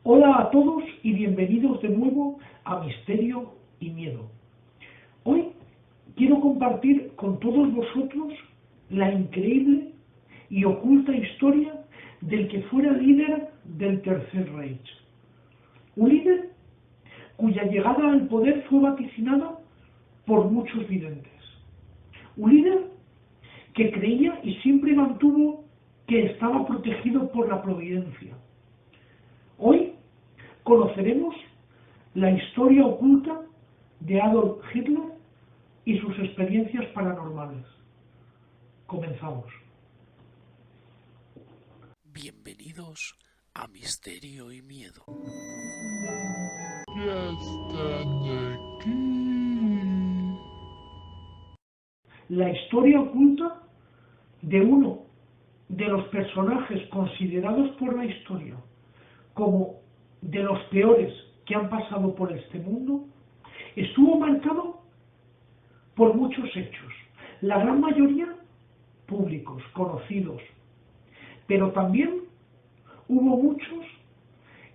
Hola a todos y bienvenidos de nuevo a Misterio y Miedo. Hoy quiero compartir con todos vosotros la increíble y oculta historia del que fuera líder del Tercer Reich. Un líder cuya llegada al poder fue vaticinada por muchos videntes. Un líder que creía y siempre mantuvo que estaba protegido por la providencia. Hoy conoceremos la historia oculta de Adolf Hitler y sus experiencias paranormales. Comenzamos. Bienvenidos a Misterio y Miedo. Ya están aquí. La historia oculta de uno de los personajes considerados por la historia como de los peores que han pasado por este mundo, estuvo marcado por muchos hechos, la gran mayoría públicos, conocidos, pero también hubo muchos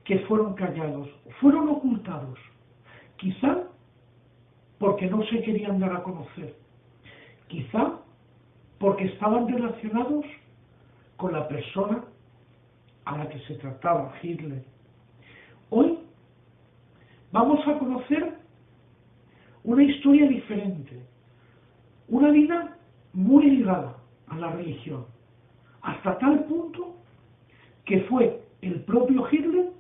que fueron callados, fueron ocultados, quizá porque no se querían dar a conocer, quizá porque estaban relacionados con la persona a la que se trataba, Hitler. Hoy vamos a conocer una historia diferente, una vida muy ligada a la religión, hasta tal punto que fue el propio Hitler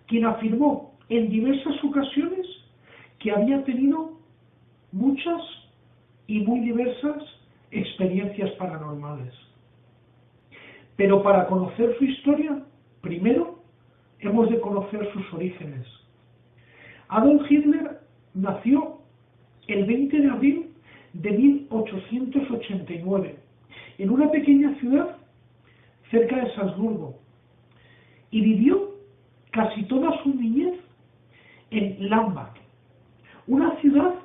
quien afirmó en diversas ocasiones que había tenido muchas y muy diversas experiencias paranormales. Pero para conocer su historia, primero hemos de conocer sus orígenes. Adolf Hitler nació el 20 de abril de 1889 en una pequeña ciudad cerca de Salzburgo y vivió casi toda su niñez en Lambach, una ciudad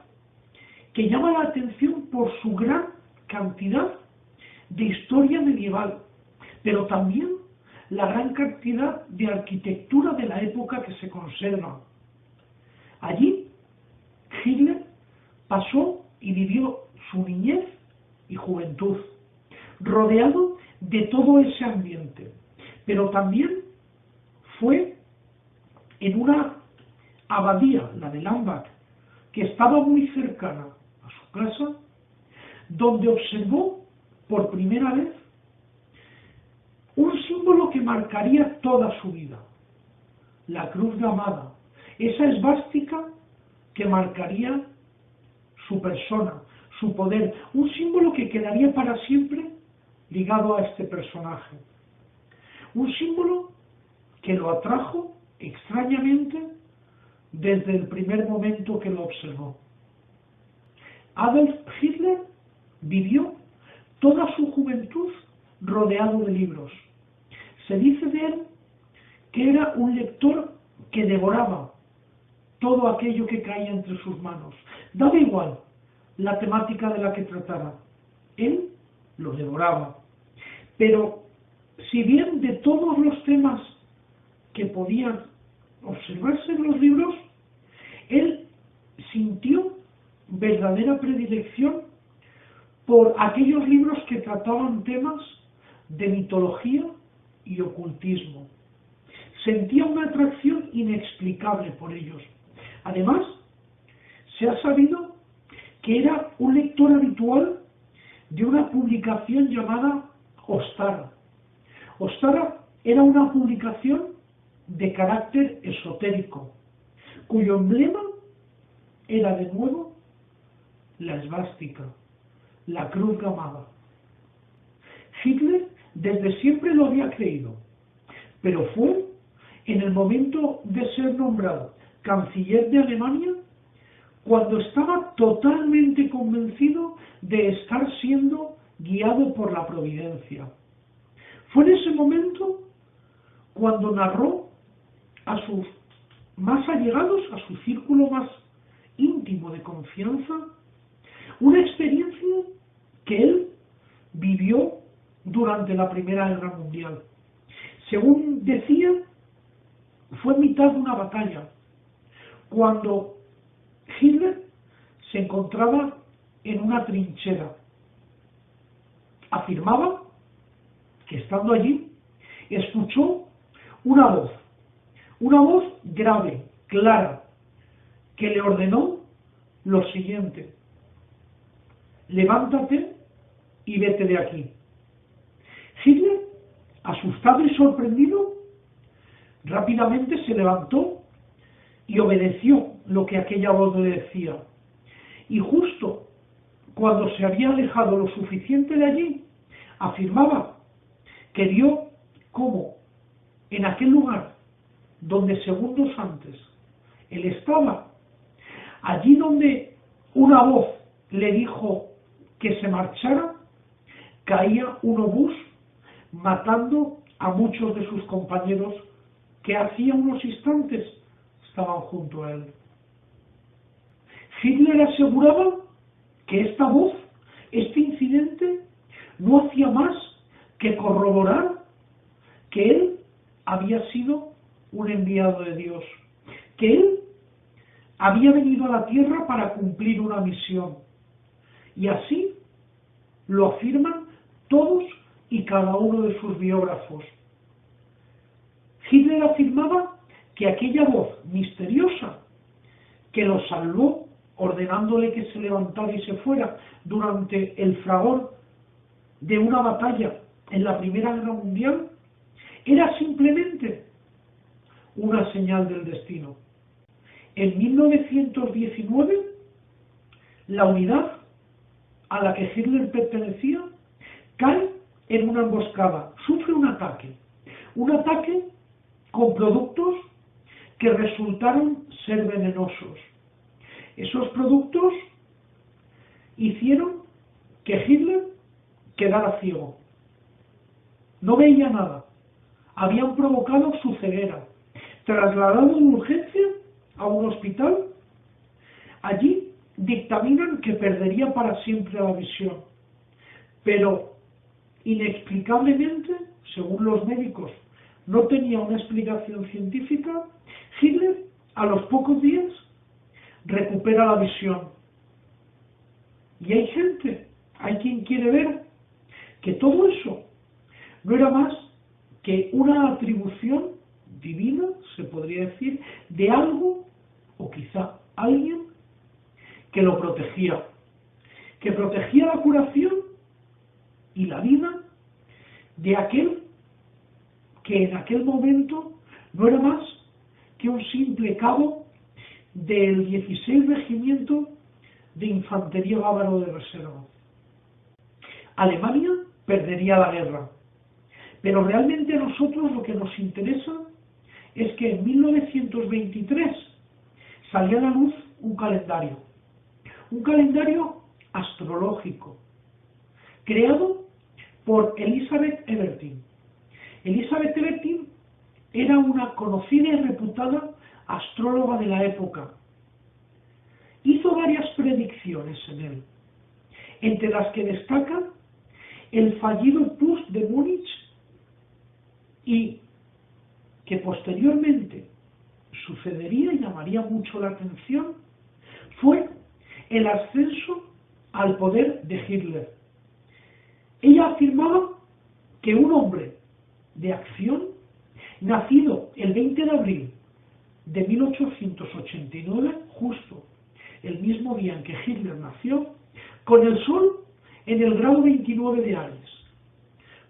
que llama la atención por su gran cantidad de historia medieval, pero también la gran cantidad de arquitectura de la época que se conserva. Allí, Hitler pasó y vivió su niñez y juventud, rodeado de todo ese ambiente, pero también fue en una abadía, la de Lambach, que estaba muy cercana a su casa, donde observó por primera vez un símbolo que marcaría toda su vida, la cruz gamada, esa esvástica que marcaría su persona, su poder, un símbolo que quedaría para siempre ligado a este personaje. Un símbolo que lo atrajo extrañamente desde el primer momento que lo observó. Adolf Hitler vivió toda su juventud rodeado de libros. Se dice de él que era un lector que devoraba todo aquello que caía entre sus manos. Daba igual la temática de la que tratara. Él lo devoraba. Pero si bien de todos los temas que podían observarse en los libros, él sintió verdadera predilección por aquellos libros que trataban temas de mitología y ocultismo. Sentía una atracción inexplicable por ellos. Además, se ha sabido que era un lector habitual de una publicación llamada Ostara. Ostara era una publicación de carácter esotérico, cuyo emblema era de nuevo la esvástica, la cruz gamada. Hitler desde siempre lo había creído, pero fue en el momento de ser nombrado canciller de Alemania cuando estaba totalmente convencido de estar siendo guiado por la providencia. Fue en ese momento cuando narró a sus más allegados, a su círculo más íntimo de confianza, una experiencia que él vivió durante la Primera Guerra Mundial. Según decía, fue en mitad de una batalla, cuando Hitler se encontraba en una trinchera. Afirmaba que estando allí escuchó una voz grave, clara, que le ordenó lo siguiente: levántate y vete de aquí. Hitler, asustado y sorprendido, rápidamente se levantó y obedeció lo que aquella voz le decía. Y justo cuando se había alejado lo suficiente de allí, afirmaba que vio cómo en aquel lugar donde segundos antes él estaba, allí donde una voz le dijo que se marchara, caía un obús matando a muchos de sus compañeros que hacía unos instantes estaban junto a él. Hitler aseguraba que esta voz, este incidente, no hacía más que corroborar que él había sido un enviado de Dios, que él había venido a la tierra para cumplir una misión. Y así lo afirman todos y cada uno de sus biógrafos. Hitler afirmaba que aquella voz misteriosa que lo salvó ordenándole que se levantara y se fuera durante el fragor de una batalla en la Primera Guerra Mundial, era simplemente una señal del destino. En 1919, la unidad a la que Hitler pertenecía cae en una emboscada, sufre un ataque con productos que resultaron ser venenosos. Esos productos hicieron que Hitler quedara ciego. No veía nada. Habían provocado su ceguera. Trasladado de urgencia a un hospital, allí dictaminan que perdería para siempre la visión. Pero, inexplicablemente, según los médicos, no tenía una explicación científica, Hitler, a los pocos días, recupera la visión. Y hay gente, hay quien quiere ver que todo eso no era más que una atribución divina, se podría decir, de algo, o quizá alguien, que lo protegía, que protegía la curación y la vida de aquel que en aquel momento no era más que un simple cabo del 16 Regimiento de Infantería Bávaro de Reserva. Alemania perdería la guerra, pero realmente a nosotros lo que nos interesa es que en 1923 salió a la luz un calendario astrológico, creado por Elizabeth Ebertin. Elizabeth Ebertin era una conocida y reputada astróloga de la época. Hizo varias predicciones en él, entre las que destacan el fallido Putsch de Múnich y que posteriormente sucedería y llamaría mucho la atención, fue el ascenso al poder de Hitler. Ella afirmaba que un hombre de acción, nacido el 20 de abril de 1889, justo el mismo día en que Hitler nació, con el Sol en el grado 29 de Aries,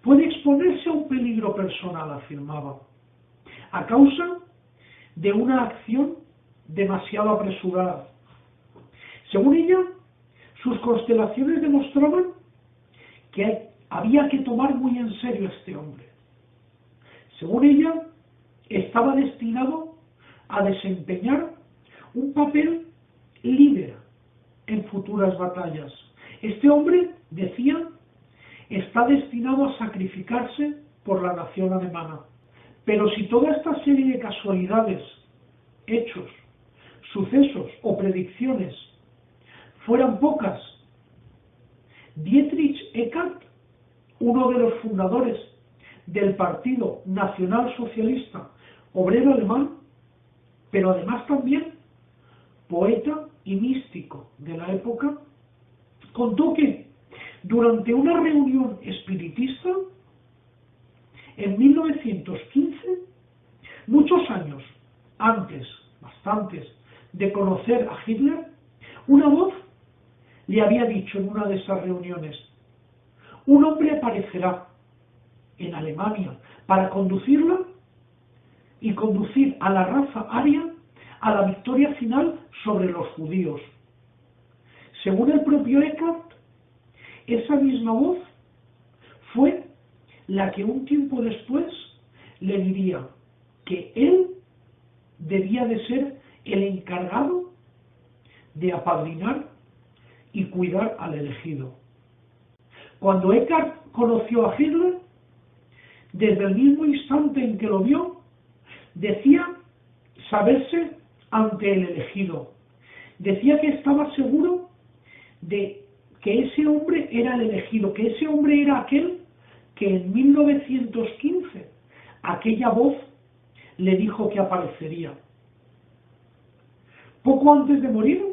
puede exponerse a un peligro personal, afirmaba, a causa de una acción demasiado apresurada. Según ella, sus constelaciones demostraban que había que tomar muy en serio a este hombre. Según ella, estaba destinado a desempeñar un papel líder en futuras batallas. Este hombre, decía, está destinado a sacrificarse por la nación alemana. Pero si toda esta serie de casualidades, hechos, sucesos o predicciones fueran pocas, Dietrich Eckart, uno de los fundadores del Partido Nacional Socialista obrero alemán, pero además también poeta y místico de la época, contó que durante una reunión espiritista en 1915, muchos años antes, bastantes, de conocer a Hitler, una voz le había dicho en una de esas reuniones: un hombre aparecerá en Alemania para conducirla y conducir a la raza aria a la victoria final sobre los judíos. Según el propio Eckhart, esa misma voz fue la que un tiempo después le diría que él debía de ser el encargado de apadrinar y cuidar al elegido. Cuando Eckhart conoció a Hitler, desde el mismo instante en que lo vio, decía saberse ante el elegido. Decía que estaba seguro de que ese hombre era el elegido, que ese hombre era aquel que en 1915 aquella voz le dijo que aparecería. Poco antes de morir,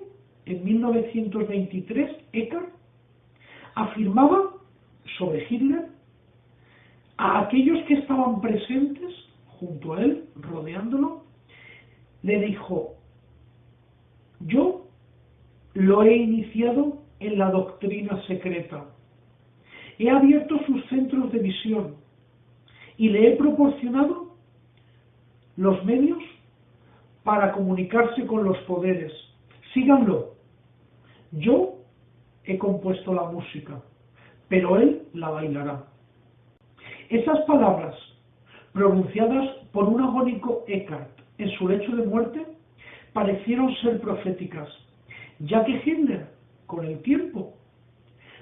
en 1923, Eckhart afirmaba sobre Hitler a aquellos que estaban presentes junto a él, rodeándolo, le dijo: yo lo he iniciado en la doctrina secreta, he abierto sus centros de visión y le he proporcionado los medios para comunicarse con los poderes. Síganlo. Yo he compuesto la música, pero él la bailará. Esas palabras, pronunciadas por un agónico Eckhart en su lecho de muerte, parecieron ser proféticas, ya que Hitler, con el tiempo,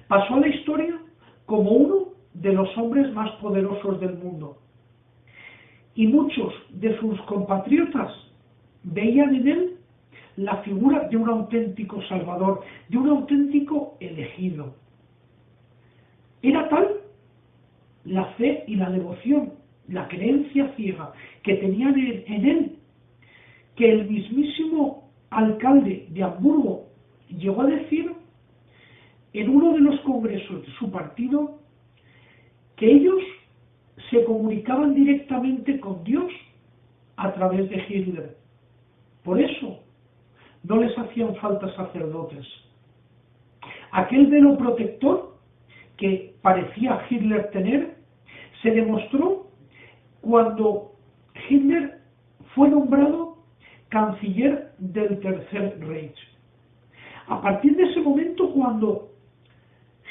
pasó a la historia como uno de los hombres más poderosos del mundo. Y muchos de sus compatriotas veían en él la figura de un auténtico salvador, de un auténtico elegido. Era tal la fe y la devoción, la creencia ciega que tenían en él, que el mismísimo alcalde de Hamburgo llegó a decir en uno de los congresos de su partido que ellos se comunicaban directamente con Dios a través de Hitler. Por eso no les hacían falta sacerdotes. Aquel velo protector que parecía Hitler tener se demostró cuando Hitler fue nombrado canciller del Tercer Reich. A partir de ese momento, cuando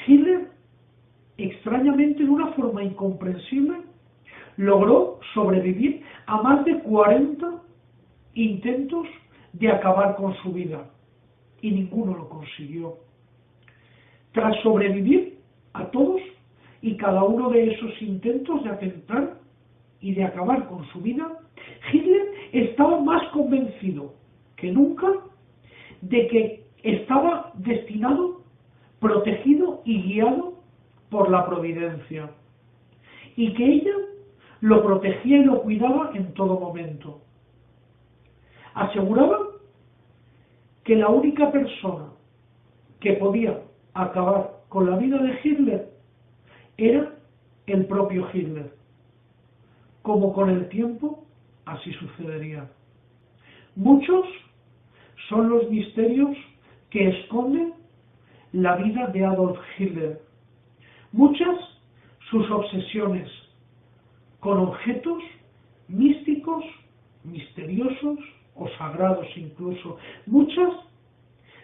Hitler, extrañamente de una forma incomprensible, logró sobrevivir a más de 40 intentos de acabar con su vida, y ninguno lo consiguió. Tras sobrevivir a todos y cada uno de esos intentos de atentar y de acabar con su vida, Hitler estaba más convencido que nunca de que estaba destinado, protegido y guiado por la providencia, y que ella lo protegía y lo cuidaba en todo momento. Aseguraba que la única persona que podía acabar con la vida de Hitler era el propio Hitler. Como con el tiempo, así sucedería. Muchos son los misterios que esconden la vida de Adolf Hitler. Muchas sus obsesiones con objetos místicos, misteriosos o sagrados incluso. Muchas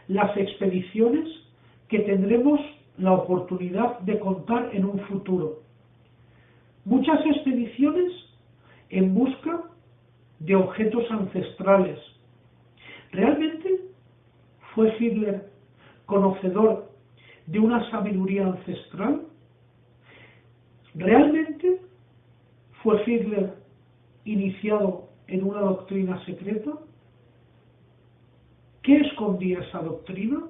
las expediciones que tendremos la oportunidad de contar en un futuro. Muchas expediciones en busca de objetos ancestrales. ¿Realmente fue Hitler conocedor de una sabiduría ancestral? ¿Realmente fue Hitler iniciado en una doctrina secreta? ¿Qué escondía esa doctrina?